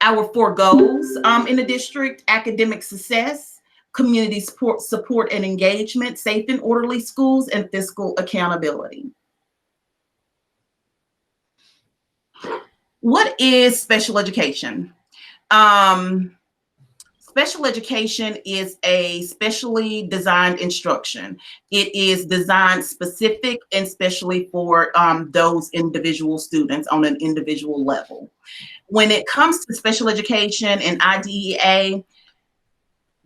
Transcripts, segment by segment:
Our four goals in the district: academic success, community support and engagement, safe and orderly schools, and fiscal accountability. What is special education? Special education is a specially designed instruction. It is designed specific and specially for those individual students on an individual level. When it comes to special education and IDEA,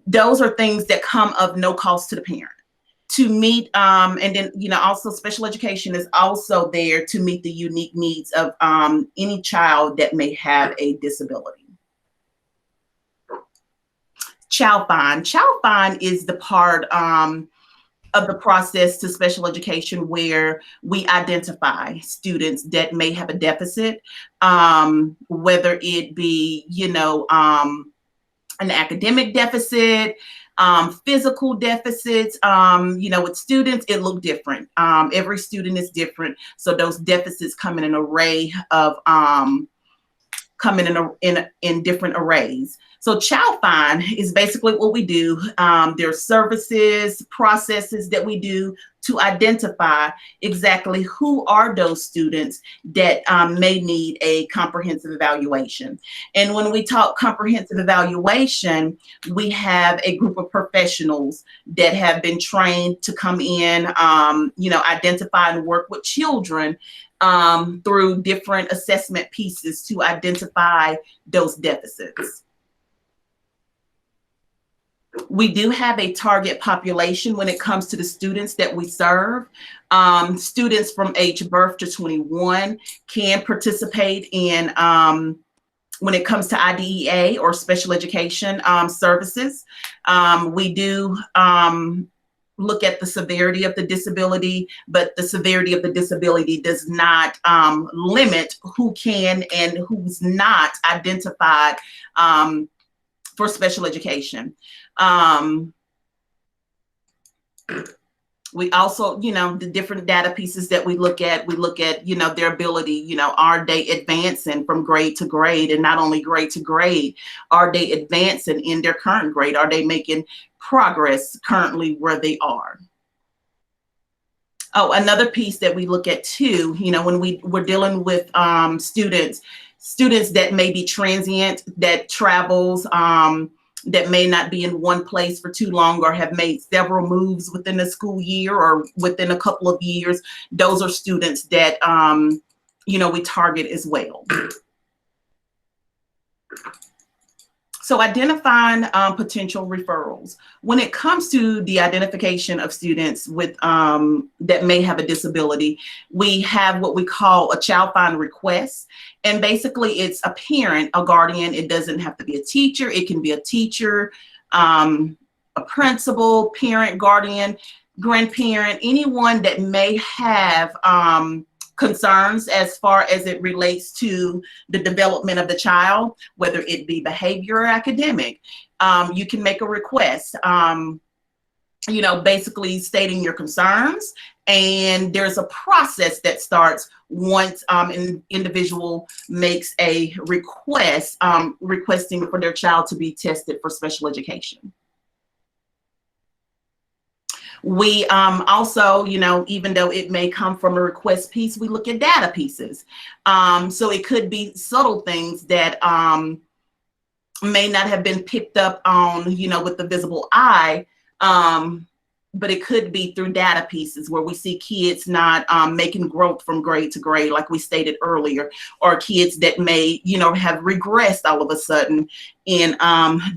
those are things that come of no cost to the parent to meet, and then, also special education is also there to meet the unique needs of any child that may have a disability. Child find is the part of the process to special education where we identify students that may have a deficit, whether it be, an academic deficit, physical deficits. With students, it look different. Every student is different. So those deficits come in an array of, in different arrays. So Child Find is basically what we do. There are services, processes that we do to identify exactly who are those students that may need a comprehensive evaluation. And when we talk comprehensive evaluation, we have a group of professionals that have been trained to come in, identify and work with children through different assessment pieces to identify those deficits. We do have a target population when it comes to the students that we serve. Students from age birth to 21 can participate in when it comes to IDEA or special education services. We do look at the severity of the disability, but the severity of the disability does not limit who can and who's not identified for special education. We also, the different data pieces that we look at, their ability, are they advancing from grade to grade, and not only grade to grade, are they advancing in their current grade? Are they making progress currently where they are? Oh, another piece that we look at too, when we're dealing with students that may be transient, that travels, that may not be in one place for too long or have made several moves within the school year or within a couple of years. Those are students that, we target as well. So identifying potential referrals. When it comes to the identification of students with that may have a disability, we have what we call a Child Find request. And basically it's a parent, a guardian. It doesn't have to be a teacher. It can be a teacher, a principal, parent, guardian, grandparent, anyone that may have concerns as far as it relates to the development of the child, whether it be behavior or academic. You can make a request, basically stating your concerns. And there's a process that starts once an individual makes a request, requesting for their child to be tested for special education. We also, even though it may come from a request piece, we look at data pieces. So it could be subtle things that may not have been picked up on, with the visible eye, but it could be through data pieces where we see kids not making growth from grade to grade, like we stated earlier, or kids that may, have regressed all of a sudden in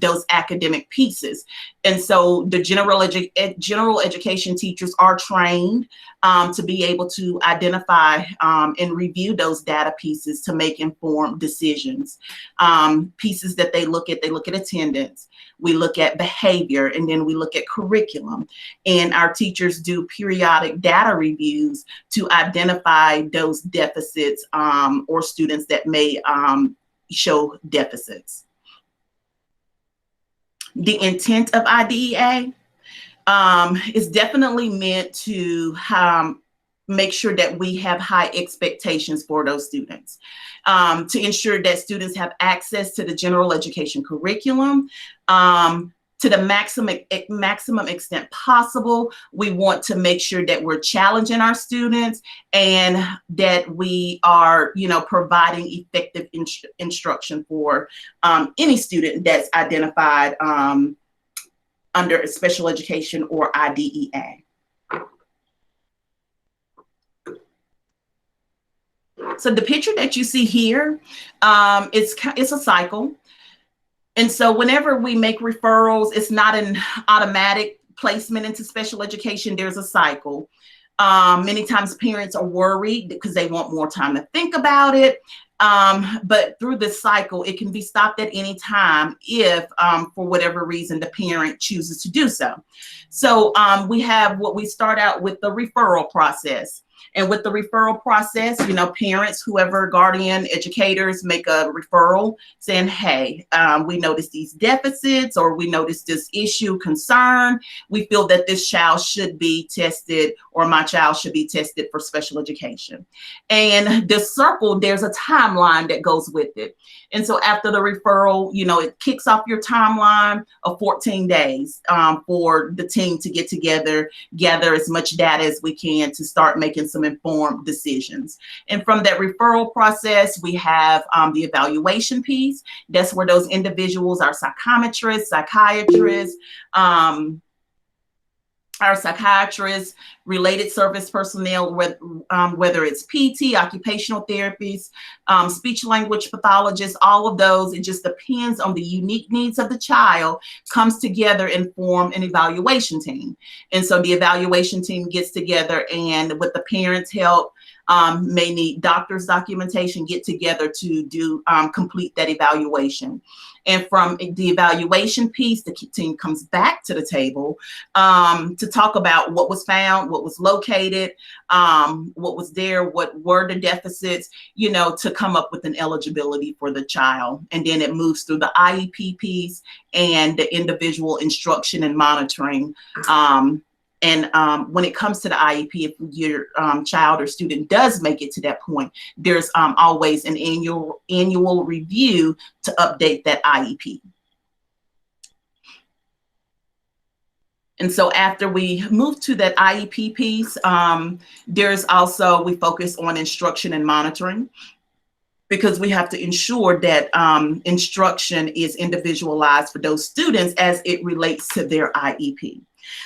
those academic pieces. And so the general education teachers are trained to be able to identify and review those data pieces to make informed decisions. Pieces that they look at attendance, we look at behavior, and then we look at curriculum. And our teachers do periodic data reviews to identify those deficits or students that may show deficits. The intent of IDEA is definitely meant to make sure that we have high expectations for those students, to ensure that students have access to the general education curriculum, to the maximum extent possible. We want to make sure that we're challenging our students and that we are, providing effective instruction for any student that's identified under special education or IDEA. So the picture that you see here, it's a cycle. And so whenever we make referrals, it's not an automatic placement into special education. There's a cycle. Many times parents are worried because they want more time to think about it. But through this cycle, it can be stopped at any time if, for whatever reason, the parent chooses to do so. So we start out with the referral process. And with the referral process, parents, whoever, guardian, educators make a referral saying, hey, we noticed these deficits, or we noticed this issue, concern. We feel that this child should be tested, or my child should be tested for special education. And the circle, there's a timeline that goes with it. And so after the referral, it kicks off your timeline of 14 days for the team to get together, gather as much data as we can to start making some informed decisions. And from that referral process, we have the evaluation piece. That's where those individuals, our psychiatrists, related service personnel, whether it's PT, occupational therapists, speech language pathologists, all of those, it just depends on the unique needs of the child, comes together and form an evaluation team. And so the evaluation team gets together and with the parents' help, may need doctor's documentation, get together to do complete that evaluation. And from the evaluation piece, the team comes back to the table to talk about what was found, what was located, what was there, what were the deficits, to come up with an eligibility for the child. And then it moves through the IEP piece and the individual instruction and monitoring. And when it comes to the IEP, if your child or student does make it to that point, there's always an annual review to update that IEP. And so after we move to that IEP piece, there's also, we focus on instruction and monitoring, because we have to ensure that instruction is individualized for those students as it relates to their IEP.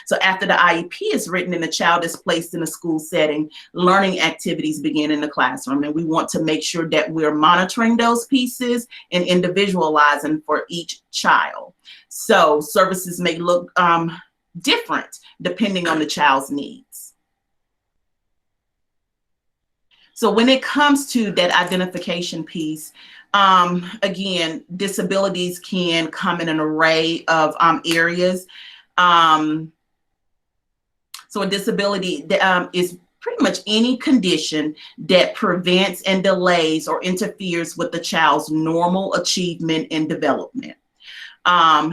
So after the IEP is written and the child is placed in a school setting, learning activities begin in the classroom. And we want to make sure that we're monitoring those pieces and individualizing for each child. So services may look different depending on the child's needs. So when it comes to that identification piece, again, disabilities can come in an array of areas. So a disability is pretty much any condition that prevents and delays or interferes with the child's normal achievement and development.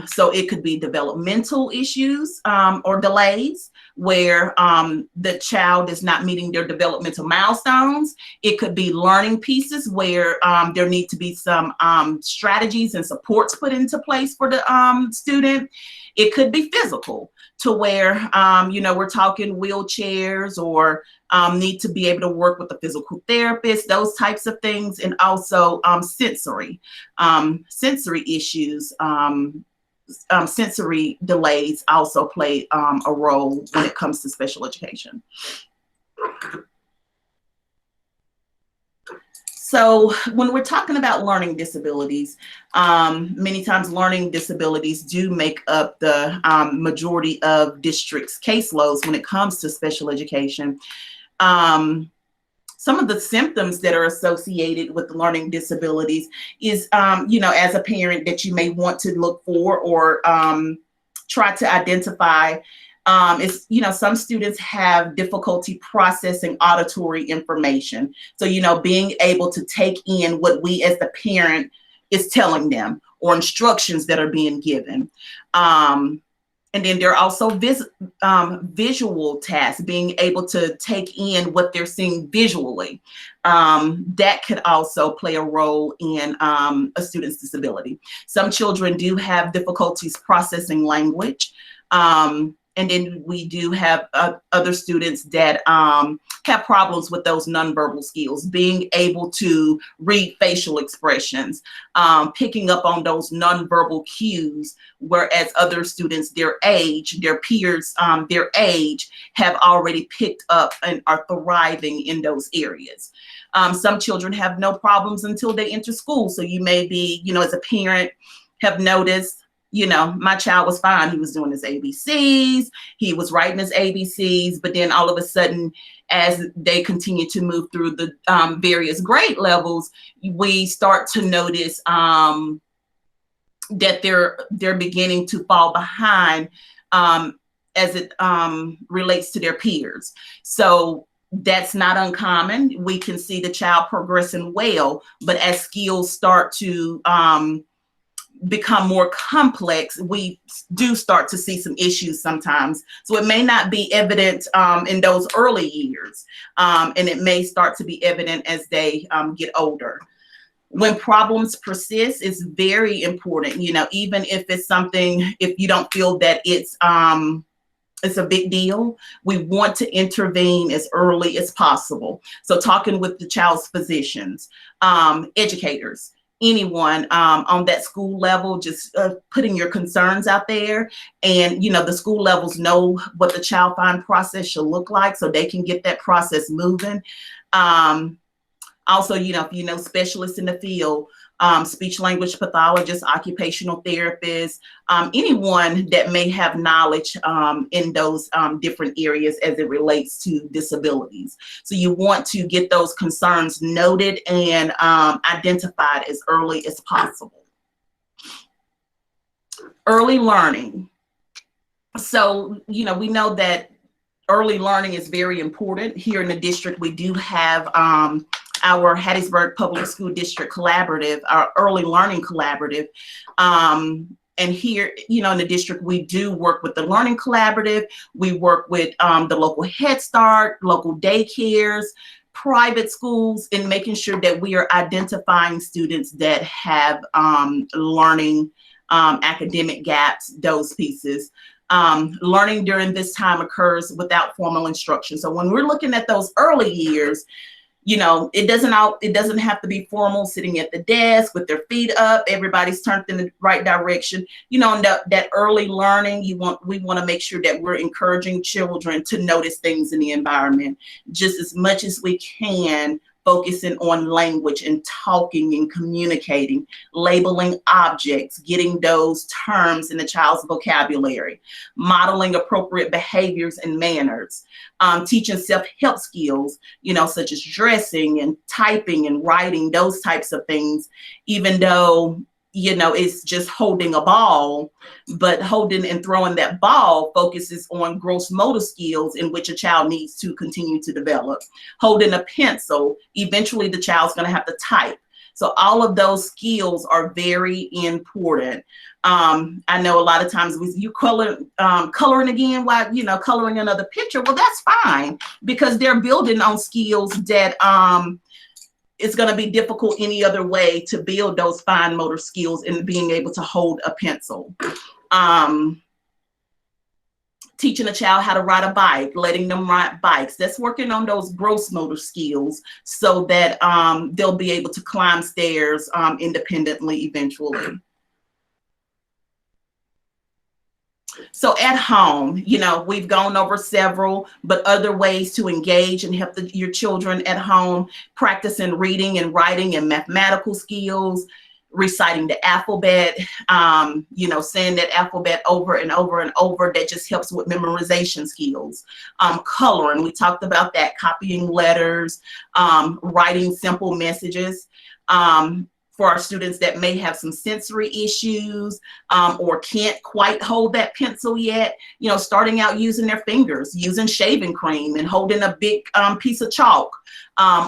So it could be developmental issues or delays where the child is not meeting their developmental milestones. It could be learning pieces where there need to be some strategies and supports put into place for the student. It could be physical, to where, we're talking wheelchairs or need to be able to work with a physical therapist, those types of things. And also sensory issues, sensory delays also play a role when it comes to special education. So when we're talking about learning disabilities, many times learning disabilities do make up the majority of districts' caseloads when it comes to special education. Some of the symptoms that are associated with learning disabilities is, as a parent, that you may want to look for or try to identify. Some students have difficulty processing auditory information. So, being able to take in what we as the parent is telling them or instructions that are being given. And then there are also visual tasks, being able to take in what they're seeing visually. That could also play a role in a student's disability. Some children do have difficulties processing language. And then we do have other students that have problems with those nonverbal skills, being able to read facial expressions, picking up on those nonverbal cues, whereas other students, their age, their peers, their age, have already picked up and are thriving in those areas. Some children have no problems until they enter school. So you may be, you know, as a parent, have noticed, you know, my child was fine. He was doing his ABCs, he was writing his ABCs, but then all of a sudden, as they continue to move through the various grade levels, we start to notice that they're beginning to fall behind as it relates to their peers. So that's not uncommon. We can see the child progressing well, but as skills start to become more complex, we do start to see some issues sometimes. So it may not be evident in those early years, and it may start to be evident as they get older. When problems persist, it's very important, you know, even if it's something, if you don't feel that it's a big deal, we want to intervene as early as possible. So talking with the child's physicians, educators, anyone on that school level, just putting your concerns out there. And, you know, the school levels know what the child find process should look like, so they can get that process moving. Also, you know, if you know specialists in the field, speech language pathologists, occupational therapists, anyone that may have knowledge in those different areas as it relates to disabilities. So you want to get those concerns noted and identified as early as possible. Early learning. So, you know, we know that early learning is very important. Here in the district, we do have our Hattiesburg Public School District Collaborative, our Early Learning Collaborative. And here, you know, in the district, we do work with the Learning Collaborative. We work with the local Head Start, local daycares, private schools, in making sure that we are identifying students that have learning academic gaps, those pieces. Learning during this time occurs without formal instruction. So when we're looking at those early years, you know, it doesn't have to be formal, sitting at the desk with their feet up, everybody's turned in the right direction. You know, that early learning, we want to make sure that we're encouraging children to notice things in the environment just as much as we can, focusing on language and talking and communicating, labeling objects, getting those terms in the child's vocabulary, modeling appropriate behaviors and manners, teaching self-help skills, you know, such as dressing and typing and writing, those types of things, even though, you know, it's just holding a ball, but holding and throwing that ball focuses on gross motor skills in which a child needs to continue to develop. Holding a pencil, eventually the child's going to have to type. So all of those skills are very important. I know a lot of times with you coloring again, while, you know, coloring another picture, well, that's fine, because they're building on skills that it's going to be difficult any other way to build those fine motor skills and being able to hold a pencil. Teaching a child how to ride a bike, letting them ride bikes, that's working on those gross motor skills so that they'll be able to climb stairs independently eventually. So at home, you know, we've gone over several, but other ways to engage and help your children at home, practicing reading and writing and mathematical skills, reciting the alphabet, you know, saying that alphabet over and over and over, that just helps with memorization skills. Coloring, we talked about that, copying letters, writing simple messages. For our students that may have some sensory issues or can't quite hold that pencil yet, you know, starting out using their fingers, using shaving cream and holding a big piece of chalk,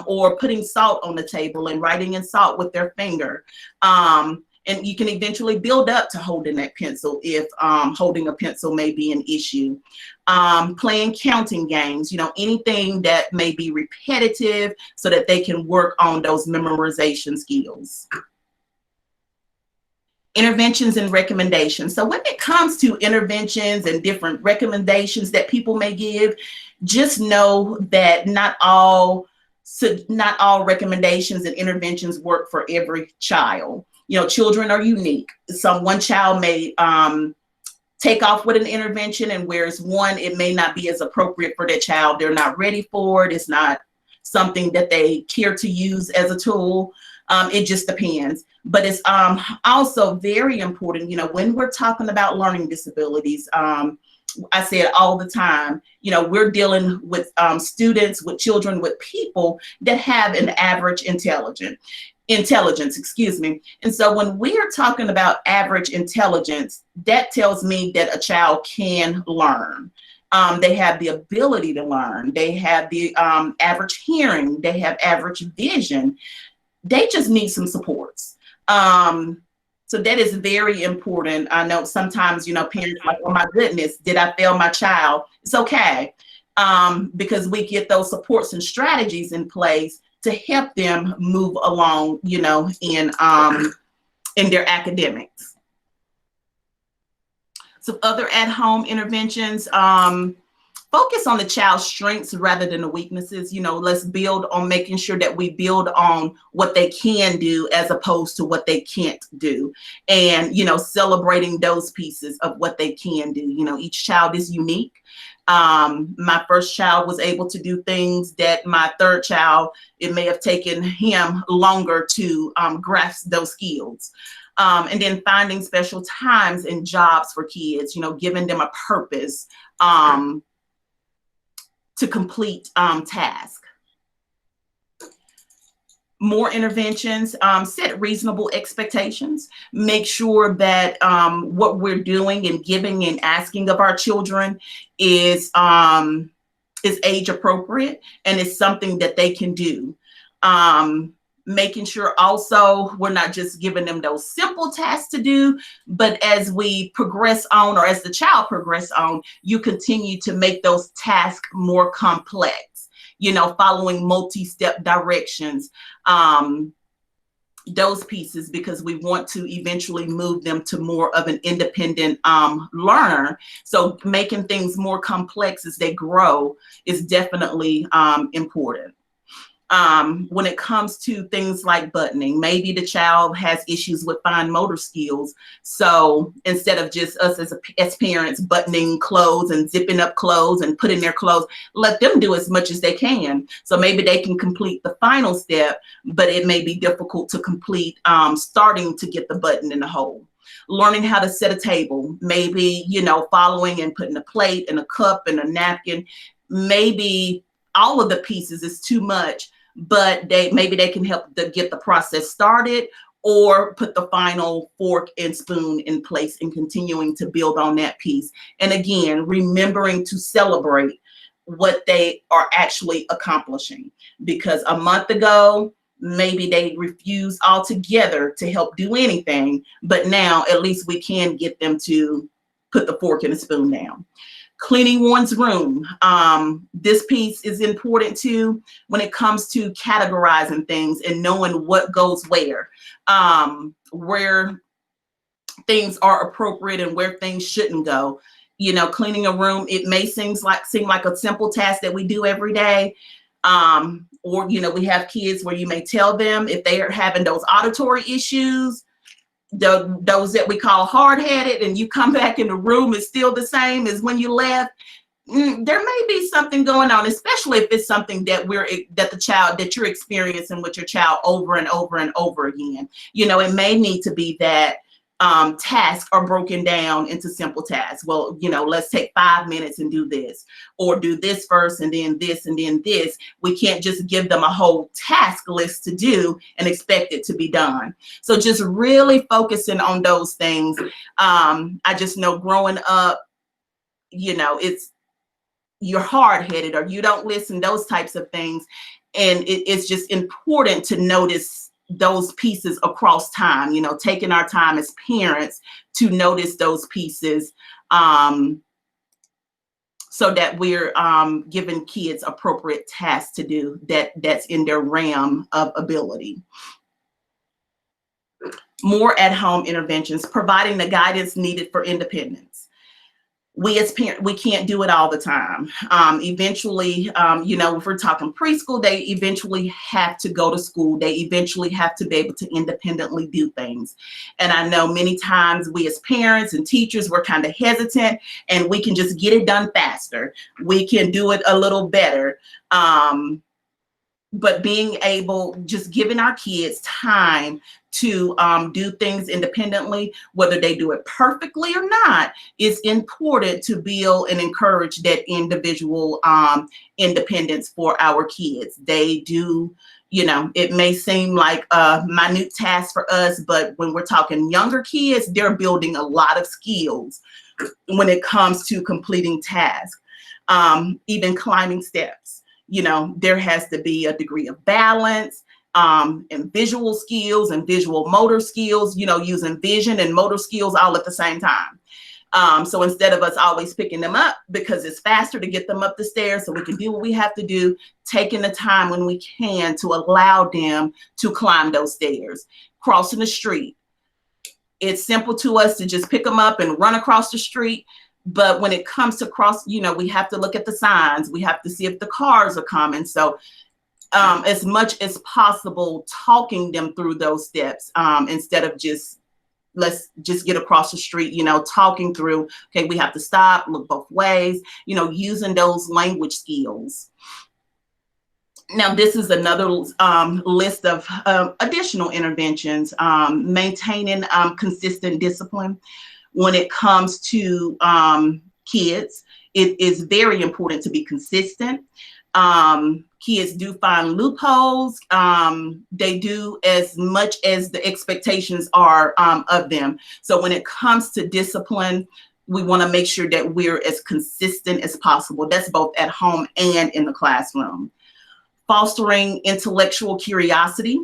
or putting salt on the table and writing in salt with their finger. And you can eventually build up to holding that pencil if holding a pencil may be an issue. Playing counting games, you know, anything that may be repetitive so that they can work on those memorization skills. Interventions and recommendations. So when it comes to interventions and different recommendations that people may give, just know that not all recommendations and interventions work for every child. You know, children are unique. One child may take off with an intervention, and whereas one, it may not be as appropriate for their child. They're not ready for it. It's not something that they care to use as a tool. It just depends. But it's also very important, you know, when we're talking about learning disabilities, I say it all the time, you know, we're dealing with students, with children, with people that have an average intelligence, excuse me. And so when we are talking about average intelligence, that tells me that a child can learn. They have the ability to learn. They have the average hearing. They have average vision. They just need some supports. So that is very important. I know sometimes, you know, parents are like, oh my goodness, did I fail my child? It's okay, because we get those supports and strategies in place to help them move along, you know, in their academics. So other at-home interventions, focus on the child's strengths rather than the weaknesses. You know, let's build on making sure that we build on what they can do as opposed to what they can't do. And, you know, celebrating those pieces of what they can do. You know, each child is unique. My first child was able to do things that my third child, it may have taken him longer to grasp those skills. And then finding special times and jobs for kids, you know, giving them a purpose to complete tasks. More interventions, set reasonable expectations, make sure that what we're doing and giving and asking of our children is age appropriate and is something that they can do. Making sure also we're not just giving them those simple tasks to do, but as we progress on, or as the child progress on, you continue to make those tasks more complex, you know, following multi-step directions, those pieces, because we want to eventually move them to more of an independent learner. So making things more complex as they grow is definitely important. When it comes to things like buttoning, maybe the child has issues with fine motor skills. So instead of just us as parents buttoning clothes and zipping up clothes and putting their clothes, let them do as much as they can. So maybe they can complete the final step, but it may be difficult to complete starting to get the button in the hole. Learning how to set a table, maybe, you know, following and putting a plate and a cup and a napkin. Maybe all of the pieces is too much, but maybe they can help get the process started, or put the final fork and spoon in place and continuing to build on that piece. And again, remembering to celebrate what they are actually accomplishing, because a month ago, maybe they refused altogether to help do anything, but now at least we can get them to put the fork and the spoon down. Cleaning one's room. This piece is important too when it comes to categorizing things and knowing what goes where things are appropriate and where things shouldn't go. You know, cleaning a room, it may seem like a simple task that we do every day. Or, you know, we have kids where you may tell them if they are having those auditory issues, those that we call hard-headed, and you come back in the room is still the same as when you left, there may be something going on, especially if it's something that you're experiencing with your child over and over and over again. You know, it may need to be that tasks are broken down into simple tasks. Well, you know, let's take 5 minutes and do this, or do this first and then this and then this. We can't just give them a whole task list to do and expect it to be done. So just really focusing on those things. I just know growing up, you know, you're hard-headed or you don't listen, those types of things. And it's just important to notice those pieces across time, you know, taking our time as parents to notice those pieces, so that we're giving kids appropriate tasks to do that's in their realm of ability. More at-home interventions, providing the guidance needed for independence. We as parents, we can't do it all the time. Eventually, you know, if we're talking preschool, they eventually have to go to school. They eventually have to be able to independently do things. And I know many times we as parents and teachers, we're kind of hesitant, and we can just get it done faster. We can do it a little better. But being able, just giving our kids time to do things independently, whether they do it perfectly or not, is important to build and encourage that individual independence for our kids. They do, you know, it may seem like a minute task for us, but when we're talking younger kids, they're building a lot of skills when it comes to completing tasks, even climbing steps. You know, there has to be a degree of balance, and visual skills and visual motor skills, you know, using vision and motor skills all at the same time. So instead of us always picking them up because it's faster to get them up the stairs so we can do what we have to do, taking the time when we can to allow them to climb those stairs, crossing the street. It's simple to us to just pick them up and run across the street. But when it comes to cross, you know, we have to look at the signs. We have to see if the cars are coming. So as much as possible, talking them through those steps, instead of just, let's just get across the street, you know, talking through, okay, we have to stop, look both ways, you know, using those language skills. Now, this is another list of additional interventions, maintaining consistent discipline. When it comes to kids, it is very important to be consistent. Kids do find loopholes. They do as much as the expectations are of them. So when it comes to discipline, we want to make sure that we're as consistent as possible. That's both at home and in the classroom. Fostering intellectual curiosity.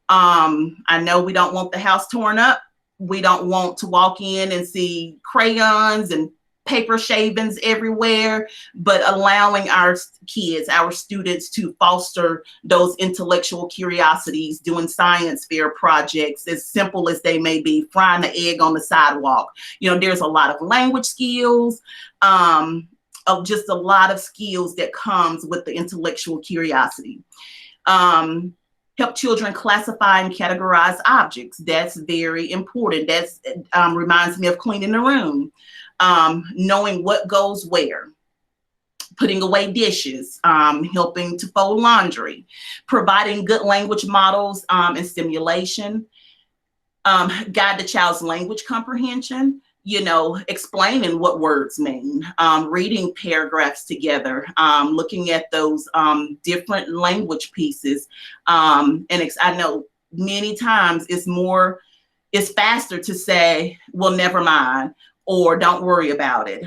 I know we don't want the house torn up. We don't want to walk in and see crayons and paper shavings everywhere, but allowing our kids, our students, to foster those intellectual curiosities, doing science fair projects, as simple as they may be, frying the egg on the sidewalk. You know, there's a lot of language skills, of just a lot of skills that comes with the intellectual curiosity. Help children classify and categorize objects. That's very important. That's reminds me of cleaning the room, knowing what goes where, putting away dishes, helping to fold laundry, providing good language models and stimulation, guide the child's language comprehension, you know, explaining what words mean, reading paragraphs together, looking at those different language pieces. And I know many times it's faster to say, well, never mind, or don't worry about it.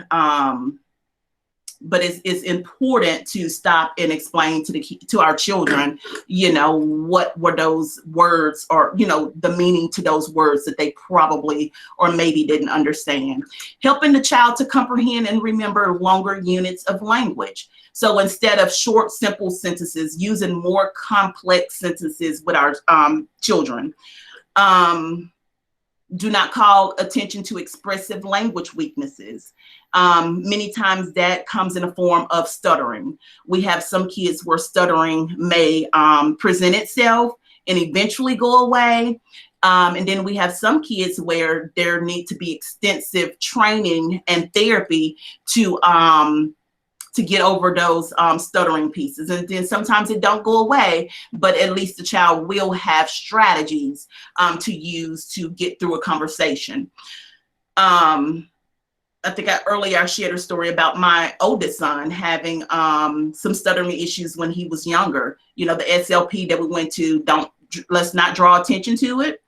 But it's important to stop and explain to our children, you know, what were those words, or, you know, the meaning to those words that they probably or maybe didn't understand. Helping the child to comprehend and remember longer units of language. So instead of short, simple sentences, using more complex sentences with our children. Do not call attention to expressive language weaknesses. Many times that comes in a form of stuttering. We have some kids where stuttering may present itself and eventually go away. And then we have some kids where there need to be extensive training and therapy to get over those stuttering pieces. And then sometimes it don't go away, but at least the child will have strategies to use to get through a conversation. I think earlier I shared a story about my oldest son having some stuttering issues when he was younger. You know, the SLP that we went to, let's not draw attention to it.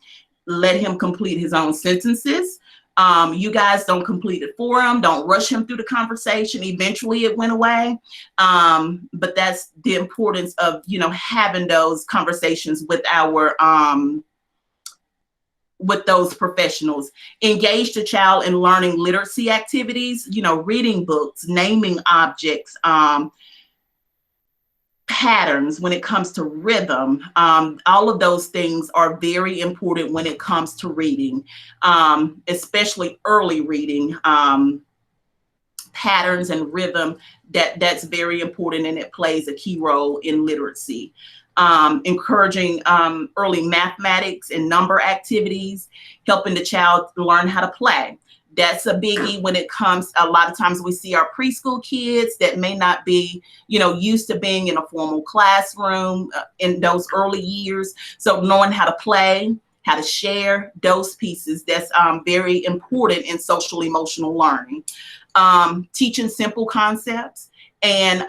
Let him complete his own sentences. You guys don't complete it for him. Don't rush him through the conversation. Eventually it went away. But that's the importance of, you know, having those conversations with our, with those professionals. Engage the child in learning literacy activities, you know, reading books, naming objects, patterns when it comes to rhythm. All of those things are very important when it comes to reading, especially early reading. Patterns and rhythm, that's very important, and it plays a key role in literacy. Encouraging early mathematics and number activities, helping the child learn how to play. That's a biggie when it comes, a lot of times we see our preschool kids that may not be, you know, used to being in a formal classroom in those early years. So knowing how to play, how to share, those pieces, that's very important in social emotional learning. Teaching simple concepts, and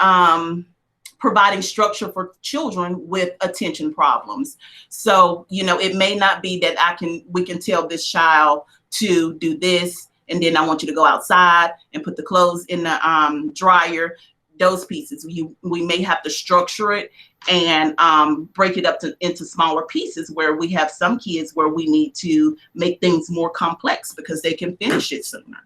providing structure for children with attention problems. So, you know, it may not be that we can tell this child to do this, and then I want you to go outside and put the clothes in the dryer. Those pieces, we may have to structure it and break it up into smaller pieces, where we have some kids where we need to make things more complex because they can finish it sooner.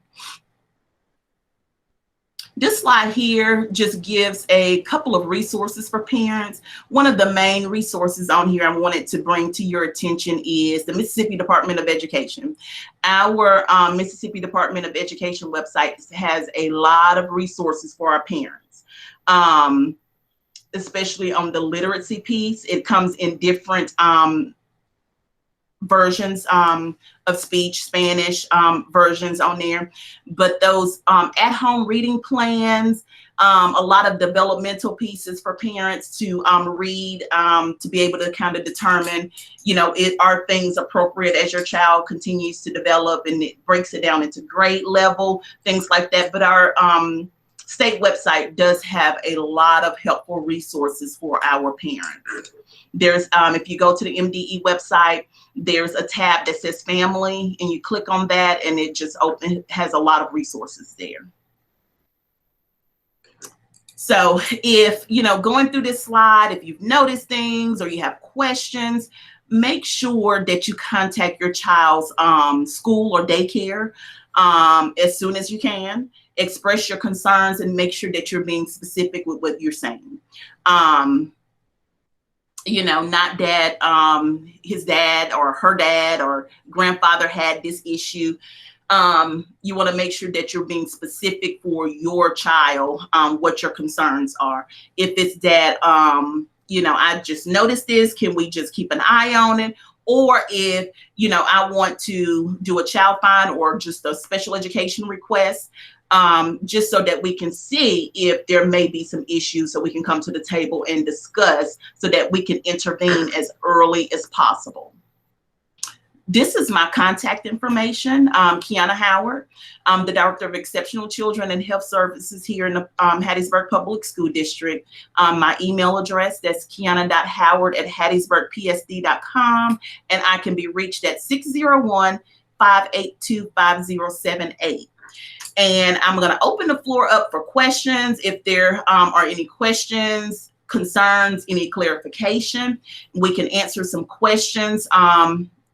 This slide here just gives a couple of resources for parents. One of the main resources on here I wanted to bring to your attention is the Mississippi Department of Education. Our Mississippi Department of Education website has a lot of resources for our parents, especially on the literacy piece. It comes in different versions of speech, Spanish versions on there, but those at-home reading plans, a lot of developmental pieces for parents to read, to be able to kind of determine, you know, are things appropriate as your child continues to develop, and it breaks it down into grade level, things like that. But our state website does have a lot of helpful resources for our parents. There's, if you go to the MDE website, there's a tab that says family, and you click on that, and it just has a lot of resources there. So if, you know, going through this slide, if you've noticed things or you have questions, make sure that you contact your child's school or daycare as soon as you can. Express your concerns and make sure that you're being specific with what you're saying. You know, not that his dad or her dad or grandfather had this issue. You want to make sure that you're being specific for your child, what your concerns are. If it's that, you know, I just noticed this, can we just keep an eye on it? Or if, you know, I want to do a child find or just a special education request, just so that we can see if there may be some issues, so we can come to the table and discuss so that we can intervene as early as possible. This is my contact information. Kiana Howard, I'm the Director of Exceptional Children and Health Services here in the Hattiesburg Public School District. My email address, that's kiana.howard@hattiesburgpsd.com, and I can be reached at 601-582-5078. And I'm going to open the floor up for questions. If there are any questions, concerns, any clarification, we can answer some questions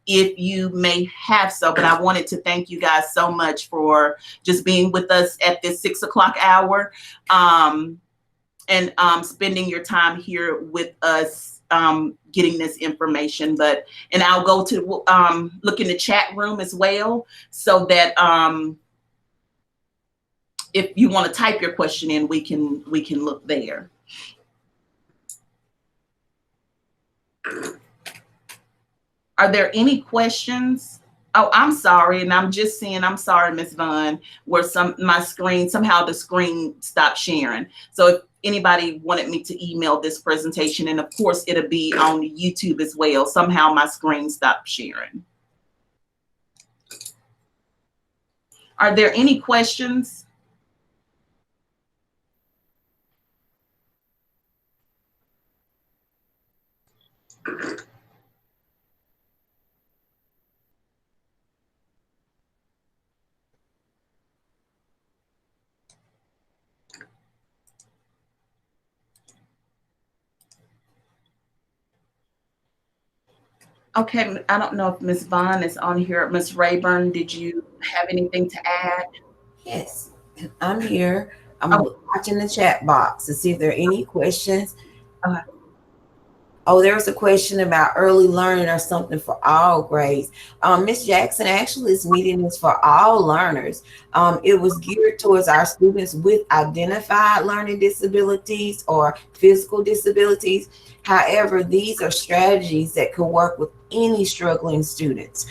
if you may have so. But I wanted to thank you guys so much for just being with us at this 6 o'clock hour, and spending your time here with us, getting this information. And I'll go to look in the chat room as well, so that if you want to type your question in, we can look there. Are there any questions? Oh, I'm sorry, and I'm just seeing, I'm sorry, Ms. Vaughn, where my screen, somehow the screen stopped sharing. So if anybody wanted me to email this presentation, and of course it'll be on YouTube as well, somehow my screen stopped sharing. Are there any questions? Okay, I don't know if Ms. Vaughn is on here. Ms. Rayburn, did you have anything to add? Yes, I'm here. I'm Oh, watching the chat box to see if there are any questions. okay. Oh, there was a question about early learning or something for all grades. Miss Jackson, actually, this meeting is for all learners. It was geared towards our students with identified learning disabilities or physical disabilities. However, these are strategies that could work with any struggling students,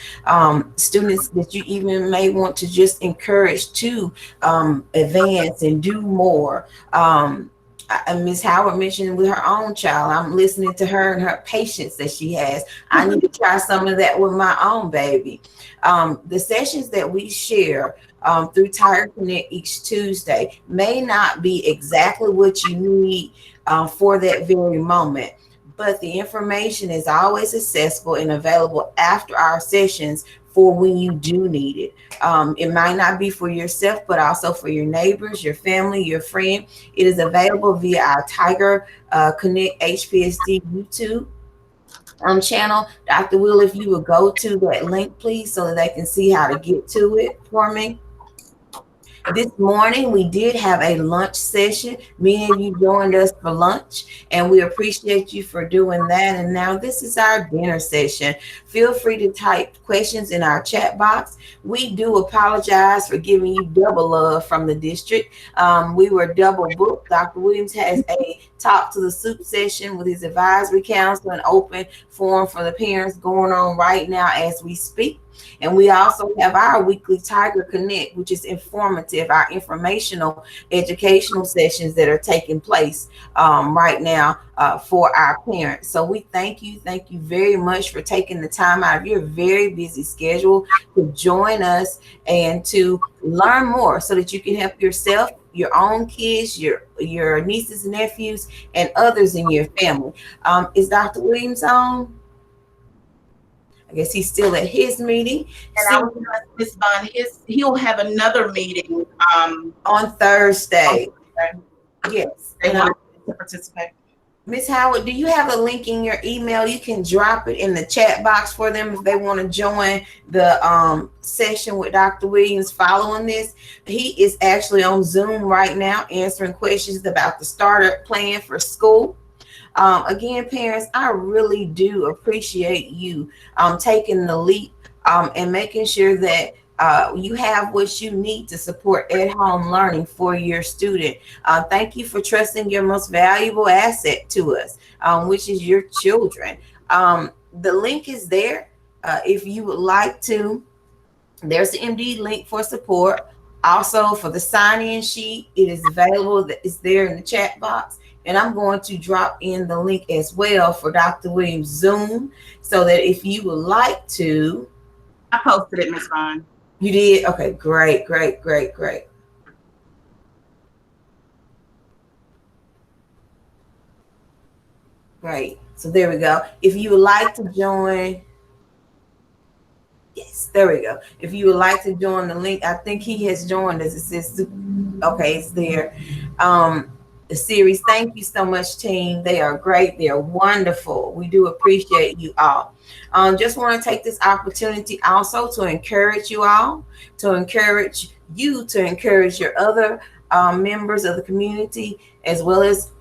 students that you even may want to just encourage to advance and do more. Miss Howard mentioned with her own child, I'm listening to her and her patience that she has. I need to try some of that with my own baby. The sessions that we share through Tiger Connect each Tuesday may not be exactly what you need for that very moment, but the information is always accessible and available after our sessions for when you do need it. It might not be for yourself, but also for your neighbors, your family, your friend. It is available via our Tiger Connect HPSD YouTube channel. Dr. Will, if you would go to that link, please, so that they can see how to get to it for me. This morning, we did have a lunch session. Many of you joined us for lunch, and we appreciate you for doing that. And now this is our dinner session. Feel free to type questions in our chat box. We do apologize for giving you double love from the district. We were double booked. Dr. Williams has a talk to the soup session with his advisory council and open forum for the parents going on right now as we speak. And we also have our weekly Tiger Connect, which is informative, our informational educational sessions that are taking place right now for our parents. So we thank you very much for taking the time out of your very busy schedule to join us and to learn more so that you can help yourself, your own kids, your nieces and nephews, and others in your family. Is Dr. Williams on? I guess he's still at his meeting. And I was going to Ms. Vaughn, he'll have another meeting On Thursday. okay. Yes. They And want to participate. Miss Howard, do you have a link in your email? You can drop it in the chat box for them if they want to join the session with Dr. Williams following this. He is actually on Zoom right now answering questions about the starter plan for school. Again, parents, I really do appreciate you taking the leap and making sure that you have what you need to support at-home learning for your student. Thank you for trusting your most valuable asset to us, which is your children. The link is there. If you would like to, there's the MD link for support. Also, for the sign-in sheet, it is available. It's there in the chat box. And I'm going to drop in the link as well for Dr. Williams' Zoom, so that if you would like to. I posted it, Ms. Vaughn. You did? Okay, great. Great. So there we go. If you would like to join. Yes, there we go. If you would like to join the link, I think he has joined us. It says, okay, it's there. The series. Thank you so much, team. They are great. They are wonderful. We do appreciate you all. Just want to take this opportunity also to encourage you all, to encourage you, to encourage your other members of the community, as well as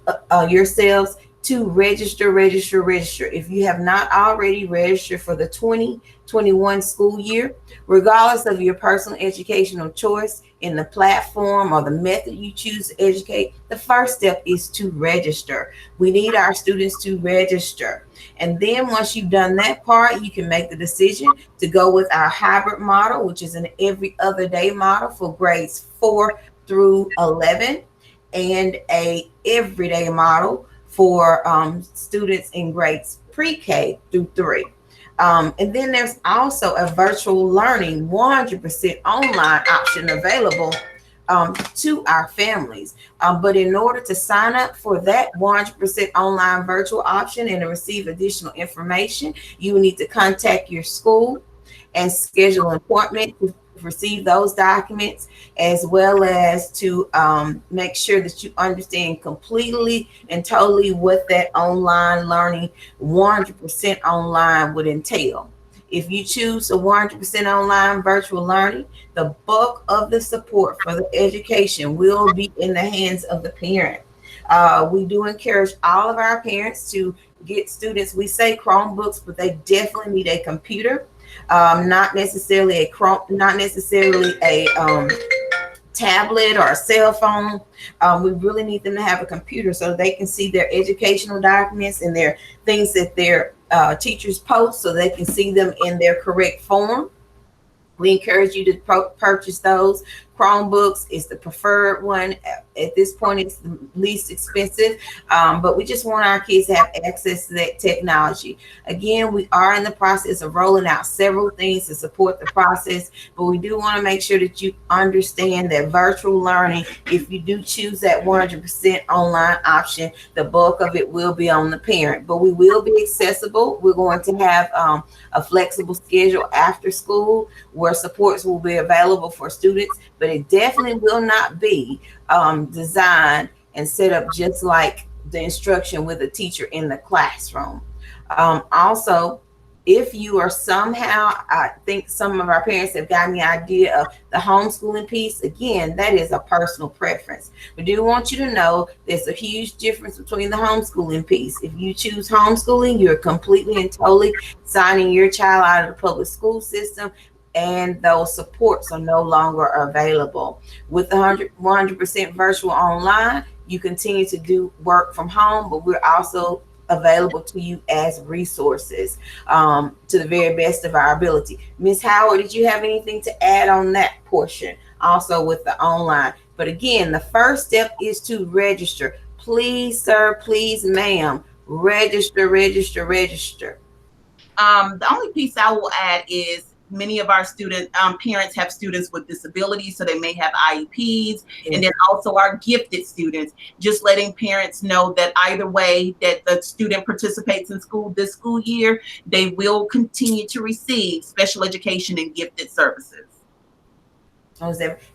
yourselves, to register. If you have not already registered for the 2021 school year, regardless of your personal educational choice in the platform or the method you choose to educate, the first step is to register. We need our students to register. And then once you've done that part, you can make the decision to go with our hybrid model, which is an every other day model for grades 4 through 11, and a everyday model for students in grades pre-K through 3. And then there's also a virtual learning 100% online option available to our families. But in order to sign up for that 100% online virtual option and to receive additional information, you need to contact your school and schedule an appointment to receive those documents, as well as to make sure that you understand completely and totally what that online learning 100% online would entail. If you choose a 100% online virtual learning, the bulk of the support for the education will be in the hands of the parent. We do encourage all of our parents to get students, we say Chromebooks, but they definitely need a computer, not necessarily a Chrome, not necessarily a tablet or a cell phone. We really need them to have a computer so they can see their educational documents and their things that their teachers post, so they can see them in their correct form. We encourage you to purchase those. Chromebooks is the preferred one. At this point, it's the least expensive, but we just want our kids to have access to that technology. Again, we are in the process of rolling out several things to support the process, but we do want to make sure that you understand that virtual learning, if you do choose that 100% online option, the bulk of it will be on the parent, but we will be accessible. We're going to have a flexible schedule after school where supports will be available for students, but it definitely will not be designed and set up just like the instruction with a teacher in the classroom. Also, if you are somehow, I think some of our parents have gotten the idea of the homeschooling piece. Again, that is a personal preference. We do want you to know there's a huge difference between the homeschooling piece. If you choose homeschooling, you're completely and totally signing your child out of the public school system, and those supports are no longer available. With the 100% virtual online, you continue to do work from home, but we're also available to you as resources to the very best of our ability. Ms. Howard, did you have anything to add on that portion? Also with the online. But again, the first step is to register. Please, sir, please, ma'am, register, register, register. The only piece I will add is many of our student parents have students with disabilities, so they may have IEPs, and then also our gifted students. Just letting parents know that either way that the student participates in school this school year, they will continue to receive special education and gifted services.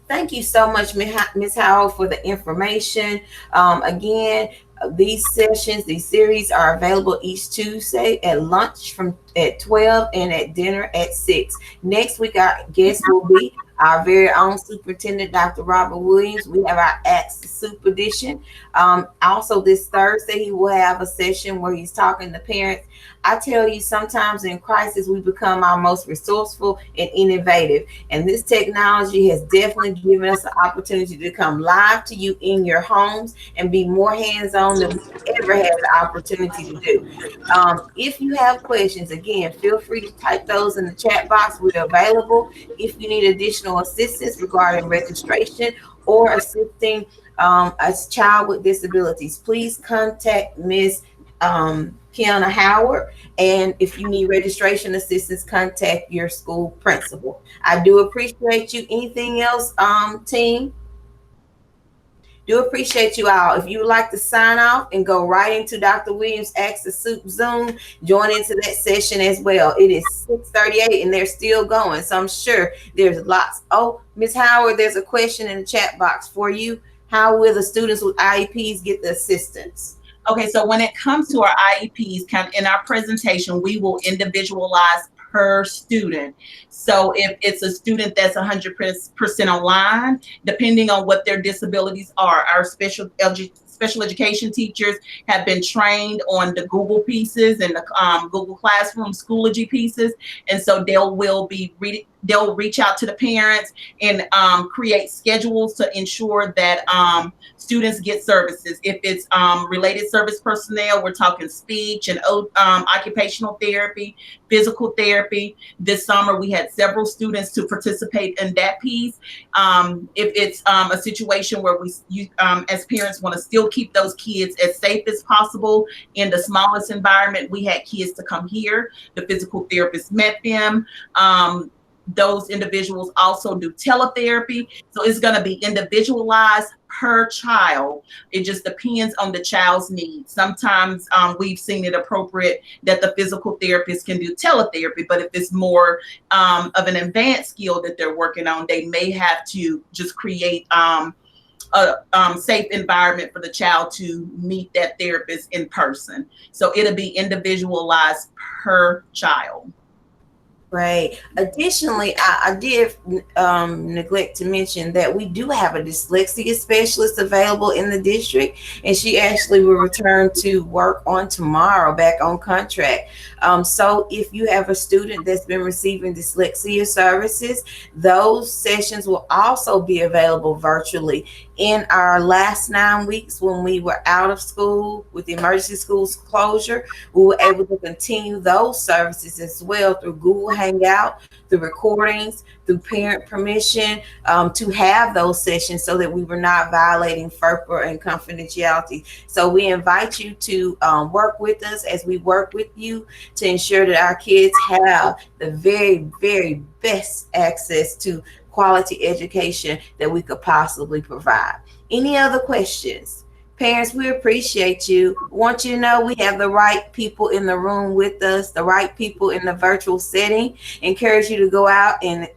Thank you so much, Ms. Howell, for the information. Again, these sessions, these series are available each Tuesday at lunch at 12 and at dinner at 6. Next week, our guest will be our very own superintendent, Dr. Robert Williams. We have our Ask the Soup edition. Also this Thursday, he will have a session where he's talking to parents. I tell you, sometimes in crisis, we become our most resourceful and innovative. And this technology has definitely given us the opportunity to come live to you in your homes and be more hands-on than we ever had the opportunity to do. If you have questions, again, feel free to type those in the chat box. We're available. If you need additional assistance regarding registration or assisting a child with disabilities, please contact Ms. Kiana Howard. And if you need registration assistance, contact your school principal. I do appreciate you. Anything else, team? Do appreciate you all. If you would like to sign off and go right into Dr. Williams' Ask the Soup Zoom, join into that session as well. It is 6:38 and they're still going, so I'm sure there's lots. Oh, Ms. Howard, there's a question in the chat box for you. How will the students with IEPs get the assistance? Okay, so when it comes to our IEPs, in our presentation, we will individualize per student. So if it's a student that's 100% online, depending on what their disabilities are, our special education teachers have been trained on the Google pieces and the Google Classroom Schoology pieces, and so they'll reach out to the parents and create schedules to ensure that students get services. If it's related service personnel, we're talking speech and occupational therapy, physical therapy. This summer, we had several students to participate in that piece. If it's a situation where we as parents want to still keep those kids as safe as possible in the smallest environment, we had kids to come here. The physical therapist met them. those individuals also do teletherapy. So it's going to be individualized per child. It just depends on the child's needs. Sometimes we've seen it appropriate that the physical therapist can do teletherapy, but if it's more of an advanced skill that they're working on, they may have to just create a safe environment for the child to meet that therapist in person. So it'll be individualized per child. Right. Additionally, I did neglect to mention that we do have a dyslexia specialist available in the district, and she actually will return to work on tomorrow, back on contract. So if you have a student that's been receiving dyslexia services, those sessions will also be available virtually. In our last 9 weeks, when we were out of school with the emergency schools closure, we were able to continue those services as well through Google Hangout, through recordings, through parent permission, to have those sessions so that we were not violating FERPA and confidentiality. So we invite you to work with us as we work with you to ensure that our kids have the very, very best access to quality education that we could possibly provide. Any other questions? Parents, we appreciate you. Want you to know we have the right people in the room with us, the right people in the virtual setting. Encourage you to go out and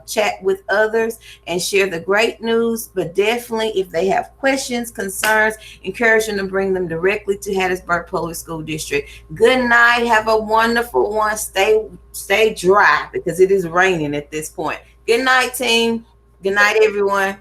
chat with others and share the great news. But definitely, if they have questions, concerns, encourage them to bring them directly to Hattiesburg Public School District. Good night. Have a wonderful one. Stay dry because it is raining at this point. Good night, team. Good night, everyone.